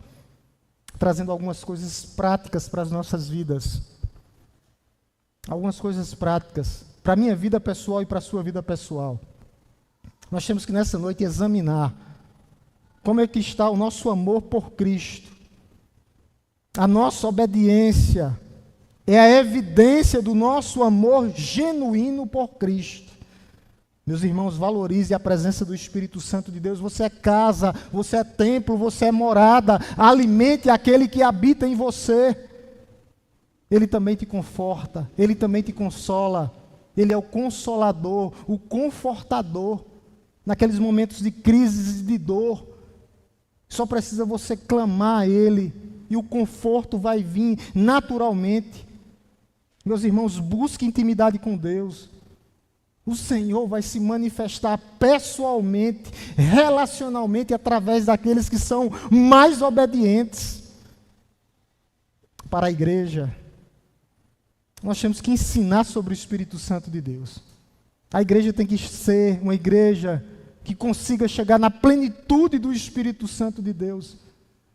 trazendo algumas coisas práticas para as nossas vidas. Algumas coisas práticas para a minha vida pessoal e para a sua vida pessoal. Nós temos que nessa noite examinar como é que está o nosso amor por Cristo. A nossa obediência é a evidência do nosso amor genuíno por Cristo. Meus irmãos, valorize a presença do Espírito Santo de Deus. Você é casa, você é templo, você é morada. Alimente aquele que habita em você. Ele também te conforta, Ele também te consola. Ele é o consolador, o confortador. Naqueles momentos de crise e de dor, só precisa você clamar a Ele e o conforto vai vir naturalmente. Meus irmãos, busque intimidade com Deus. O Senhor vai se manifestar pessoalmente, relacionalmente, através daqueles que são mais obedientes. Para a igreja, nós temos que ensinar sobre o Espírito Santo de Deus. A igreja tem que ser uma igreja que consiga chegar na plenitude do Espírito Santo de Deus.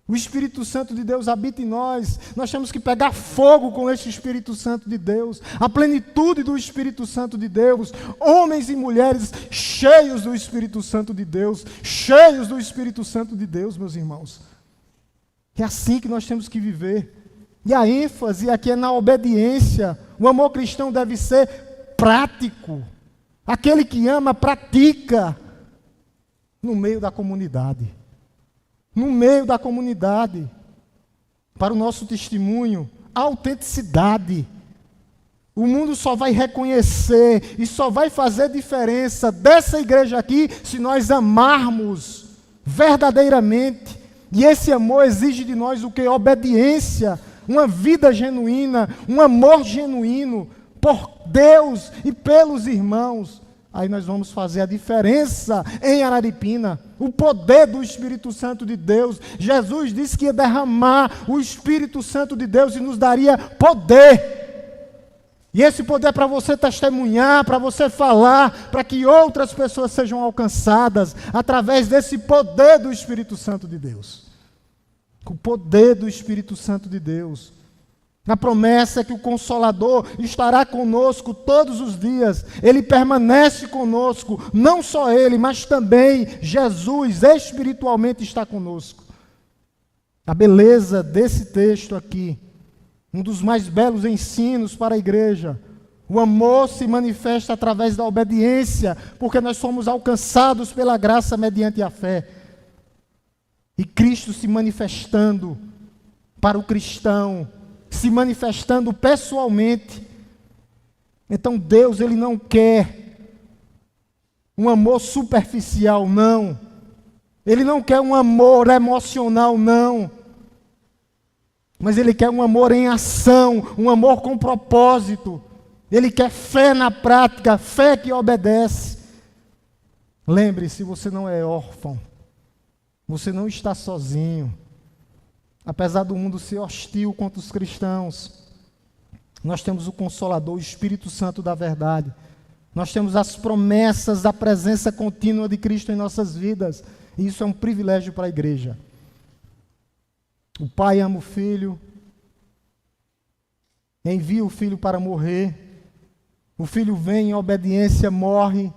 O Espírito Santo de Deus habita em nós. Nós temos que pegar fogo com esse Espírito Santo de Deus. A plenitude do Espírito Santo de Deus. Homens e mulheres cheios do Espírito Santo de Deus. Cheios do Espírito Santo de Deus, meus irmãos. É assim que nós temos que viver. E a ênfase aqui é na obediência. O amor cristão deve ser prático. Aquele que ama, pratica. No meio da comunidade. No meio da comunidade, para o nosso testemunho, a autenticidade. O mundo só vai reconhecer e só vai fazer diferença dessa igreja aqui se nós amarmos verdadeiramente. E esse amor exige de nós o que? Obediência, uma vida genuína, um amor genuíno por Deus e pelos irmãos. Aí nós vamos fazer a diferença em Araripina. O poder do Espírito Santo de Deus. Jesus disse que ia derramar o Espírito Santo de Deus e nos daria poder. E esse poder é para você testemunhar, para você falar, para que outras pessoas sejam alcançadas através desse poder do Espírito Santo de Deus. O poder do Espírito Santo de Deus. A promessa é que o Consolador estará conosco todos os dias. Ele permanece conosco, não só Ele, mas também Jesus espiritualmente está conosco. A beleza desse texto aqui, um dos mais belos ensinos para a igreja. O amor se manifesta através da obediência, porque nós somos alcançados pela graça mediante a fé. E Cristo se manifestando para o cristão, se manifestando pessoalmente. Então Deus, Ele não quer um amor superficial, não. Ele não quer um amor emocional, não. Mas Ele quer um amor em ação, um amor com propósito. Ele quer fé na prática, fé que obedece. Lembre-se, você não é órfão. Você não está sozinho. Apesar do mundo ser hostil contra os cristãos, nós temos o Consolador, o Espírito Santo da verdade. Nós temos as promessas da presença contínua de Cristo em nossas vidas. E isso é um privilégio para a igreja. O Pai ama o Filho, envia o Filho para morrer. O Filho vem em obediência, morre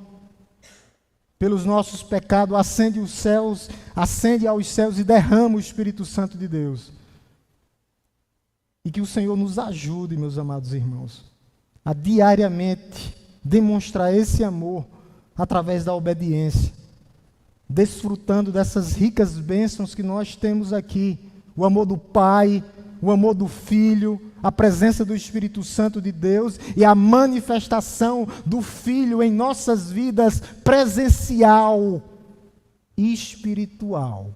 pelos nossos pecados, ascende aos céus e derrama o Espírito Santo de Deus. E que o Senhor nos ajude, meus amados irmãos, a diariamente demonstrar esse amor através da obediência, desfrutando dessas ricas bênçãos que nós temos aqui, o amor do Pai, o amor do Filho, a presença do Espírito Santo de Deus e a manifestação do Filho em nossas vidas presencial e espiritual.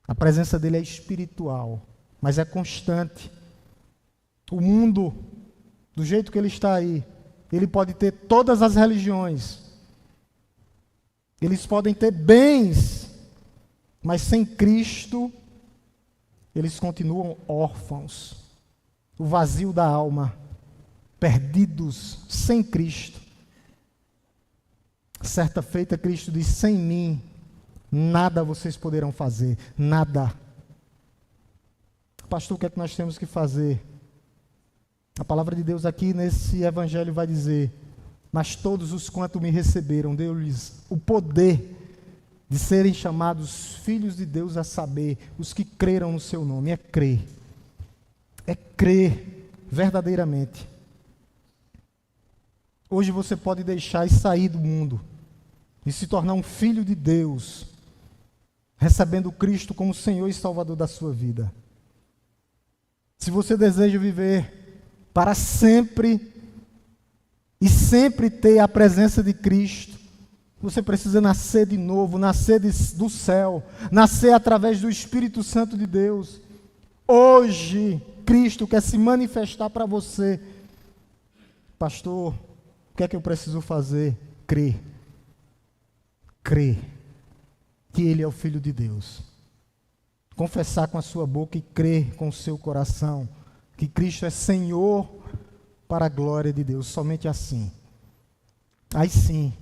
A presença dele é espiritual, mas é constante. O mundo, do jeito que ele está aí, ele pode ter todas as religiões, eles podem ter bens, mas sem Cristo, eles continuam órfãos, o vazio da alma, perdidos, sem Cristo. Certa feita, Cristo diz: sem mim, nada vocês poderão fazer, nada. Pastor, o que é que nós temos que fazer? A palavra de Deus aqui nesse evangelho vai dizer: mas todos os quanto me receberam, deu-lhes o poder de serem chamados filhos de Deus, a saber, os que creram no seu nome. É crer verdadeiramente. Hoje você pode deixar e sair do mundo e se tornar um filho de Deus, recebendo Cristo como Senhor e Salvador da sua vida. Se você deseja viver para sempre e sempre ter a presença de Cristo, você precisa nascer de novo, nascer do céu, nascer através do Espírito Santo de Deus. Hoje, Cristo quer se manifestar para você. Pastor, O que é que eu preciso fazer? Crer. Crer que Ele é o Filho de Deus. Confessar com a sua boca e crer com o seu coração que Cristo é Senhor para a glória de Deus. Somente assim. Aí sim,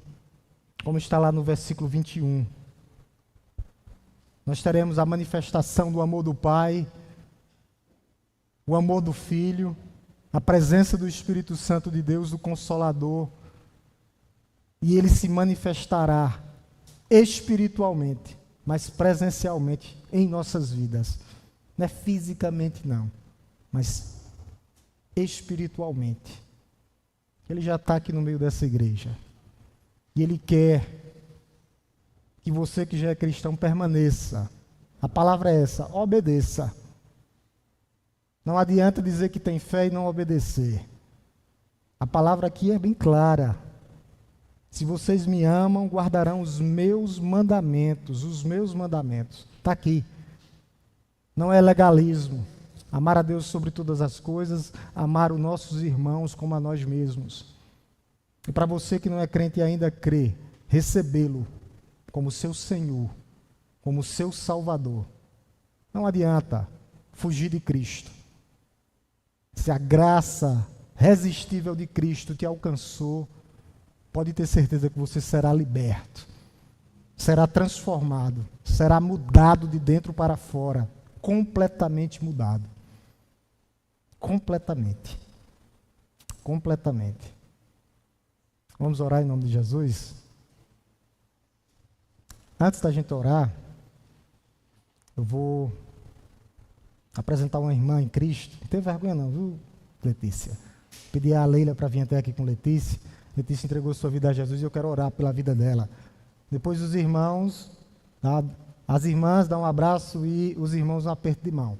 como está lá no versículo 21, nós teremos a manifestação do amor do Pai, o amor do Filho, a presença do Espírito Santo de Deus, do Consolador, e Ele se manifestará espiritualmente, mas presencialmente em nossas vidas. Não é fisicamente não, mas espiritualmente. Ele já está aqui no meio dessa igreja. E Ele quer que você que já é cristão permaneça. A palavra é essa, obedeça. Não adianta dizer que tem fé e não obedecer. A palavra aqui é bem clara. Se vocês me amam, guardarão os meus mandamentos. Os meus mandamentos. Está aqui. Não é legalismo. Amar a Deus sobre todas as coisas, amar os nossos irmãos como a nós mesmos. E para você que não é crente e ainda crê, recebê-lo como seu Senhor, como seu Salvador. Não adianta fugir de Cristo. Se a graça irresistível de Cristo te alcançou, pode ter certeza que você será liberto, será transformado, será mudado de dentro para fora, completamente mudado. Completamente. Completamente. Vamos orar em nome de Jesus? Antes da gente orar, eu vou apresentar uma irmã em Cristo. Não tem vergonha não, viu, Letícia? Pedi a Leila para vir até aqui com Letícia. Letícia entregou sua vida a Jesus e eu quero orar pela vida dela. Depois os irmãos, as irmãs dão um abraço e os irmãos um aperto de mão.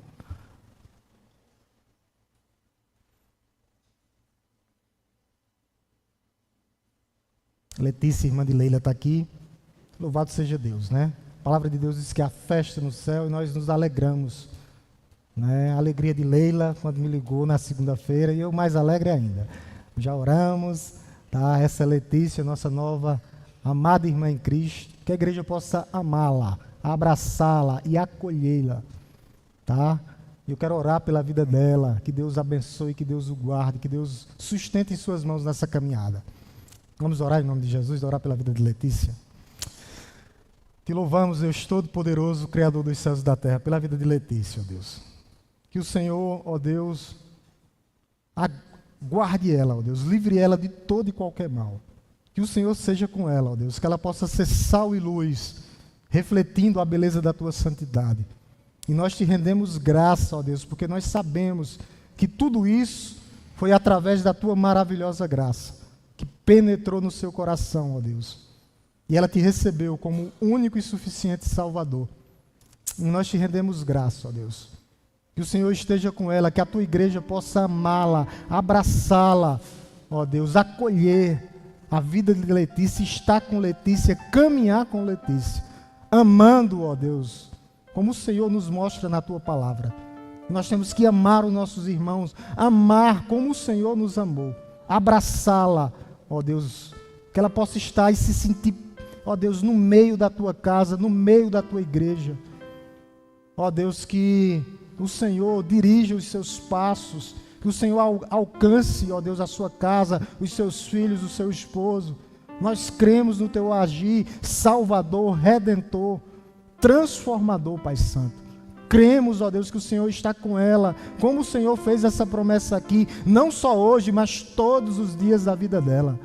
Letícia, irmã de Leila, está aqui. Louvado seja Deus, né? A palavra de Deus diz que há festa no céu e nós nos alegramos. Né? A alegria de Leila, quando me ligou na segunda-feira, e eu mais alegre ainda. Já oramos, tá? Essa é Letícia, nossa nova amada irmã em Cristo, que a igreja possa amá-la, abraçá-la e acolhê-la, tá? Eu quero orar pela vida dela, que Deus abençoe, que Deus o guarde, que Deus sustente em suas mãos nessa caminhada. Vamos orar em nome de Jesus, orar pela vida de Letícia. Te louvamos, Deus Todo-Poderoso, Criador dos céus e da terra, pela vida de Letícia, ó Deus. Que o Senhor, ó Deus, guarde ela, ó Deus, livre ela de todo e qualquer mal. Que o Senhor seja com ela, ó Deus, que ela possa ser sal e luz, refletindo a beleza da tua santidade. E nós te rendemos graça, ó Deus, porque nós sabemos que tudo isso foi através da tua maravilhosa graça, que penetrou no seu coração, ó Deus. E ela te recebeu como único e suficiente Salvador. E nós te rendemos graça, ó Deus. Que o Senhor esteja com ela, que a tua igreja possa amá-la, abraçá-la, ó Deus, acolher a vida de Letícia, estar com Letícia, caminhar com Letícia, amando, ó Deus, como o Senhor nos mostra na tua palavra. Nós temos que amar os nossos irmãos, amar como o Senhor nos amou, abraçá-la, ó Deus, que ela possa estar e se sentir, ó Deus, no meio da tua casa, no meio da tua igreja. Ó Deus, que o Senhor dirija os seus passos, que o Senhor alcance, ó Deus, a sua casa, os seus filhos, o seu esposo. Nós cremos no teu agir, Salvador, Redentor, Transformador, Pai Santo. Cremos, ó Deus, que o Senhor está com ela, como o Senhor fez essa promessa aqui, não só hoje, mas todos os dias da vida dela.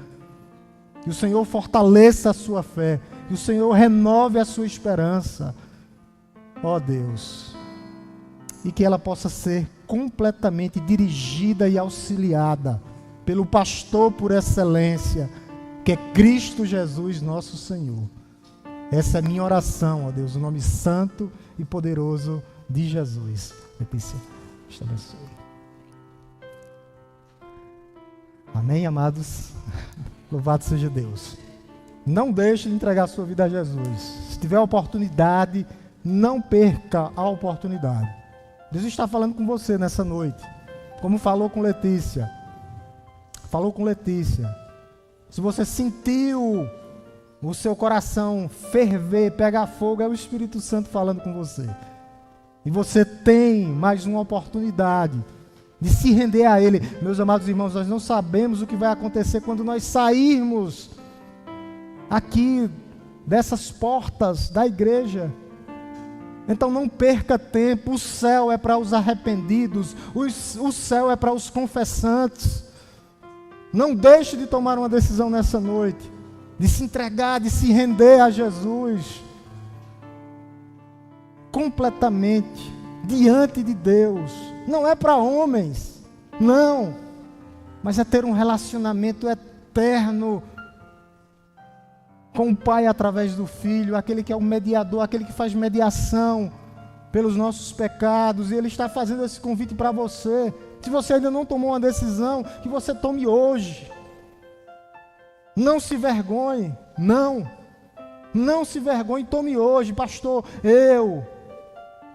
Que o Senhor fortaleça a sua fé, que o Senhor renove a sua esperança, ó Deus, e que ela possa ser completamente dirigida e auxiliada pelo pastor por excelência, que é Cristo Jesus, nosso Senhor. Essa é a minha oração, ó Deus, no nome santo e poderoso de Jesus. Letícia, Deus te abençoe. Amém, amados? Louvado seja Deus. Não deixe de entregar a sua vida a Jesus. Se tiver oportunidade, não perca a oportunidade. Deus está falando com você nessa noite, como falou com Letícia. Falou com Letícia. se você sentiu o seu coração ferver, pegar fogo, é o Espírito Santo falando com você. E você tem mais uma oportunidade de se render a Ele. Meus amados irmãos, nós não sabemos o que vai acontecer quando nós sairmos aqui dessas portas da igreja. Então não perca tempo. O céu é para os arrependidos, o céu é para os confessantes. Não deixe de tomar uma decisão nessa noite, de se entregar, de se render a Jesus completamente diante de Deus. Não é para homens, não, mas é ter um relacionamento eterno com o Pai através do Filho, aquele que é o mediador, aquele que faz mediação pelos nossos pecados, e Ele está fazendo esse convite para você. Se você ainda não tomou uma decisão, que você tome hoje. Não se vergonhe, não se vergonhe, tome hoje. Pastor,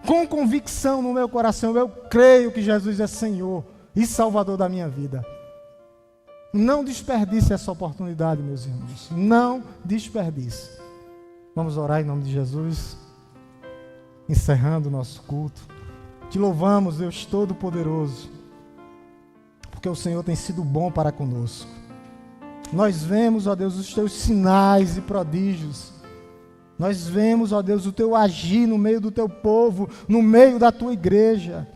com convicção no meu coração, eu creio que Jesus é Senhor e Salvador da minha vida. Não desperdice essa oportunidade, meus irmãos, não desperdice. Vamos orar em nome de Jesus, encerrando o nosso culto. Te louvamos, Deus Todo-Poderoso, porque o Senhor tem sido bom para conosco. Nós vemos, ó Deus, os teus sinais e prodígios. Nós vemos, ó Deus, o teu agir no meio do teu povo, no meio da tua igreja.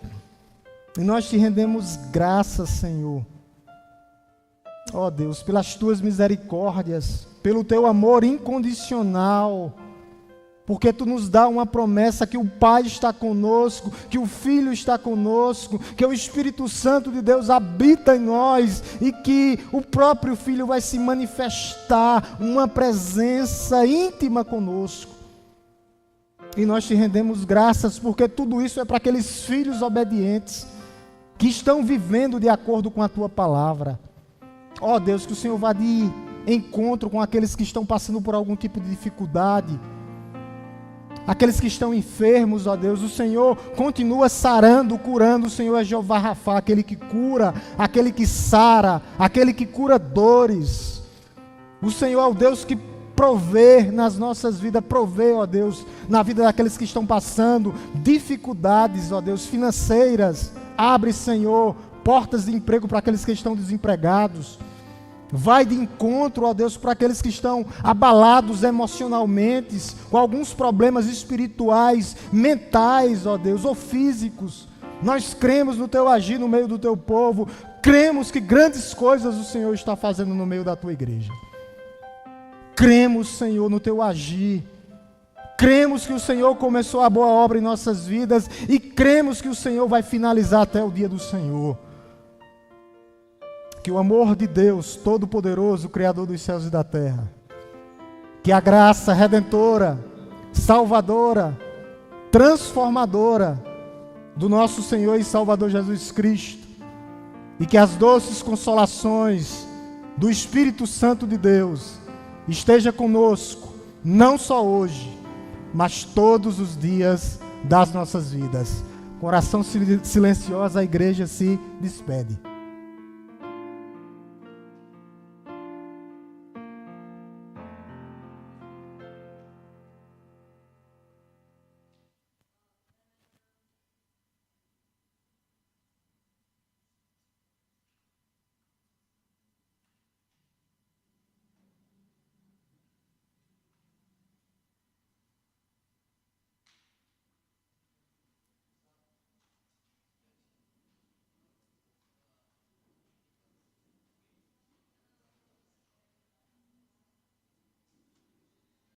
E nós te rendemos graças, Senhor. Ó Deus, pelas tuas misericórdias, pelo teu amor incondicional. Porque tu nos dá uma promessa que o Pai está conosco, que o Filho está conosco, que o Espírito Santo de Deus habita em nós e que o próprio Filho vai se manifestar, uma presença íntima conosco. E nós te rendemos graças porque tudo isso é para aqueles filhos obedientes que estão vivendo de acordo com a tua palavra. Ó Deus, que o Senhor vá de encontro com aqueles que estão passando por algum tipo de dificuldade, aqueles que estão enfermos, ó Deus, o Senhor continua sarando, curando. O Senhor é Jeová Rafá, aquele que cura, aquele que sara, aquele que cura dores. O Senhor é o Deus que provê nas nossas vidas, provê, ó Deus, na vida daqueles que estão passando dificuldades, ó Deus, financeiras. Abre, Senhor, portas de emprego para aqueles que estão desempregados. Vai de encontro, ó Deus, para aqueles que estão abalados emocionalmente, com alguns problemas espirituais, mentais, ó Deus, ou físicos. Nós cremos no teu agir no meio do teu povo, cremos que grandes coisas o Senhor está fazendo no meio da tua igreja. Cremos, Senhor, no teu agir. Cremos que o Senhor começou a boa obra em nossas vidas e cremos que o Senhor vai finalizar até o dia do Senhor. Que o amor de Deus Todo-Poderoso, Criador dos céus e da terra, que a graça redentora, salvadora, transformadora do nosso Senhor e Salvador Jesus Cristo, e que as doces consolações do Espírito Santo de Deus esteja conosco, não só hoje, mas todos os dias das nossas vidas. Com oração silenciosa, a igreja se despede.